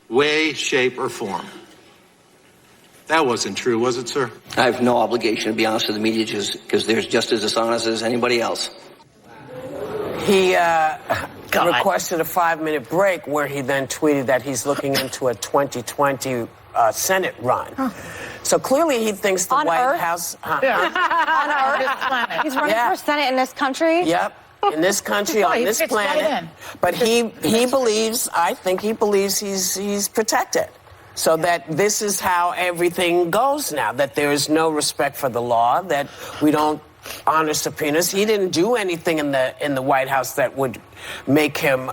way, shape, or form. That wasn't true, was it, sir? I have no obligation to be honest with the media because they're just as dishonest as anybody else. He requested a 5-minute break where he then tweeted that he's looking into a 2020 Senate run. Huh. So clearly he thinks the White House... On Earth? He's running for Senate in this country? Yep. In this country, on this planet. But he believes, I think he believes he's protected. So that this is how everything goes now, that there is no respect for the law, that we don't honor subpoenas. He didn't do anything in the White House that would make him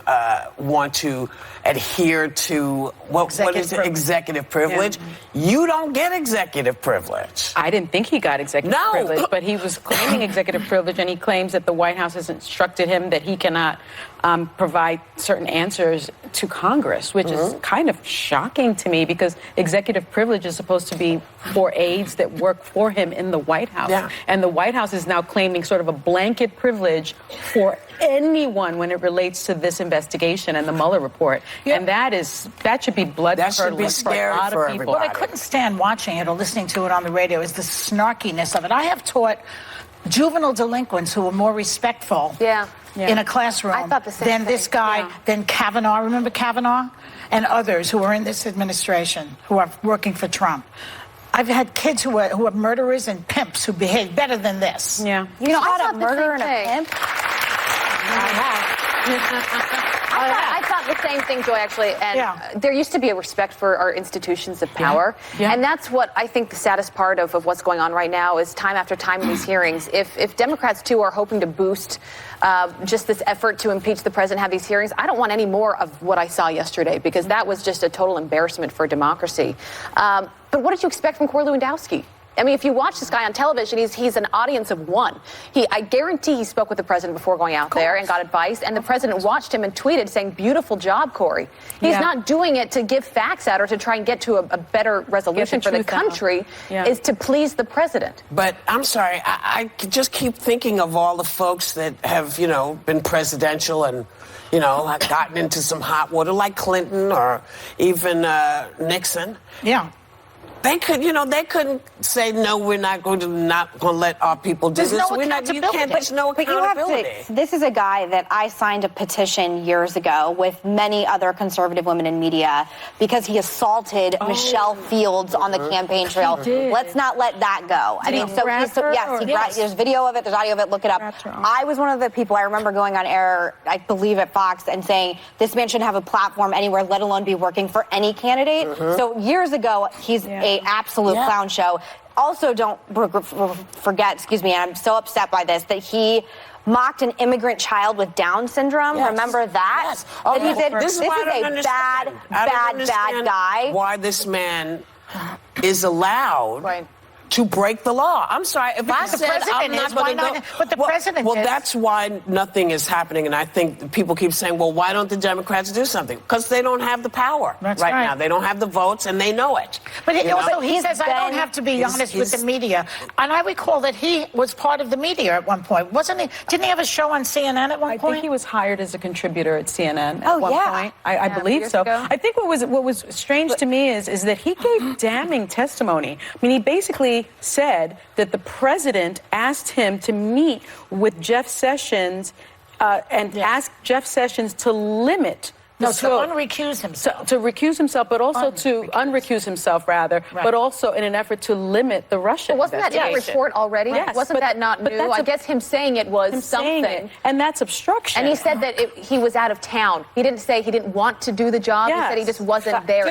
want to adhere to what is it? Executive privilege. Yeah. You don't get executive privilege. I didn't think he got executive privilege, but he was claiming executive privilege, and he claims that the White House has instructed him that he cannot provide certain answers to Congress, which is kind of shocking to me because executive privilege is supposed to be for aides that work for him in the White House. Yeah. And the White House is now claiming sort of a blanket privilege for anyone when it relates to this investigation and the Mueller report. Yeah. And that should be blood-curdling for a lot of people. What I couldn't stand watching it or listening to it on the radio is the snarkiness of it. I have taught juvenile delinquents who are more respectful in a classroom than this guy, than Kavanaugh. Remember Kavanaugh? And others who are in this administration who are working for Trump. I've had kids who are murderers and pimps who behave better than this. Yeah. You know, I thought a murderer and a pimp? I thought the same thing, Joy, actually. And there used to be a respect for our institutions of power. Yeah. And that's what I think the saddest part of what's going on right now is time after time in these hearings. If Democrats, too, are hoping to boost just this effort to impeach the president, have these hearings, I don't want any more of what I saw yesterday because that was just a total embarrassment for democracy. But what did you expect from Corey Lewandowski? I mean, if you watch this guy on television, he's an audience of one. I guarantee he spoke with the president before going out there and got advice, and the president watched him and tweeted saying, "Beautiful job, Corey." He's not doing it to give facts out or to try and get to a better resolution for the country. Is to please the president. But I'm sorry, I just keep thinking of all the folks that have, been presidential and, gotten into some hot water, like Clinton or even Nixon. Yeah. They couldn't say, no, we're not going to let our people do this. There's no accountability. There's no accountability. This is a guy that I signed a petition years ago with many other conservative women in media because he assaulted Michelle Fields on the campaign trail. Let's not let that go. There's video of it, there's audio of it, look it up. I was one of the people, I remember going on air, I believe at Fox, and saying, this man shouldn't have a platform anywhere, let alone be working for any candidate. So years ago, he's a absolute clown show. Also, don't forget, and I'm so upset by this, that he mocked an immigrant child with Down syndrome. Yes. Remember that? Yes. Oh, he said, this is a bad guy. Why this man is allowed to break the law. I'm sorry. If I said I'm not going to go... But the president is. That's why nothing is happening. And I think people keep saying, well, why don't the Democrats do something? Because they don't have the power right now. They don't have the votes, and they know it. But he says, I don't have to be honest with the media. And I recall that he was part of the media at one point. Wasn't he? Didn't he have a show on CNN at one point? I think he was hired as a contributor at CNN at one point. I believe so. Ago. I think what was strange to me is that he gave damning testimony. I mean, he basically said that the president asked him to meet with Jeff Sessions and ask Jeff Sessions to limit to unrecuse himself. To recuse himself, but also to unrecuse himself, but also in an effort to limit the Russian wasn't that in the report already? Yes, wasn't that not new? I guess him saying it was something. And that's obstruction. And he said that he was out of town. He didn't say he didn't want to do the job. He said he just wasn't there.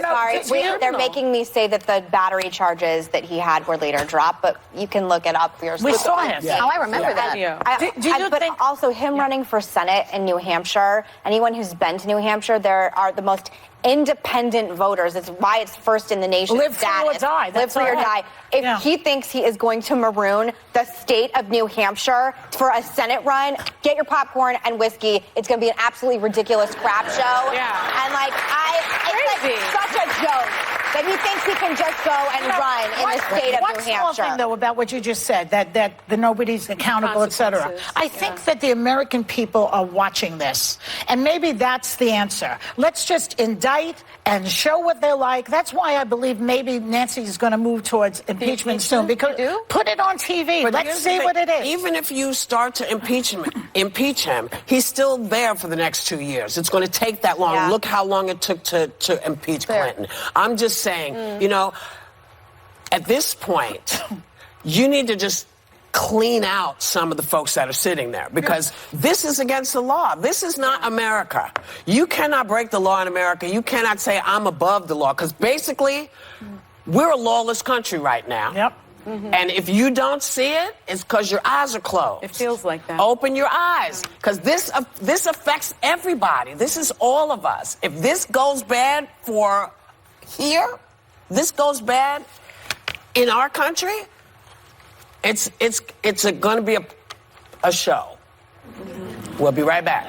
They're making me say that the battery charges that he had were later dropped, but you can look it up for yourself. We saw him. Oh, I remember that. But also him running for Senate in New Hampshire, anyone who's been to New Hampshire, there are the most independent voters. It's why it's first in the nation. Live free or die. Live free or die. If he thinks he is going to maroon the state of New Hampshire for a Senate run, get your popcorn and whiskey. It's going to be an absolutely ridiculous crap show. Yeah. And it's such a joke. That he thinks he can just go and run in the state of New Hampshire. One small thing, though, about what you just said, that the nobody's accountable, etc. I think that the American people are watching this, and maybe that's the answer. Let's just indict and show what they're like. That's why I believe maybe Nancy is going to move towards impeachment soon, because put it on TV. But Let's see what it is. Even if you start to impeach him, he's still there for the next 2 years. It's going to take that long. Yeah. Look how long it took to impeach Clinton. I'm just saying, you know, at this point, you need to just clean out some of the folks that are sitting there, because this is against the law. This is not America. You cannot break the law in America. You cannot say I'm above the law, because basically we're a lawless country right now. Yep. And if you don't see it, it's because your eyes are closed. It feels like that. Open your eyes, because this affects everybody. This is all of us. If this goes bad for here, this goes bad in our country, it's going to be a show. We'll be right back.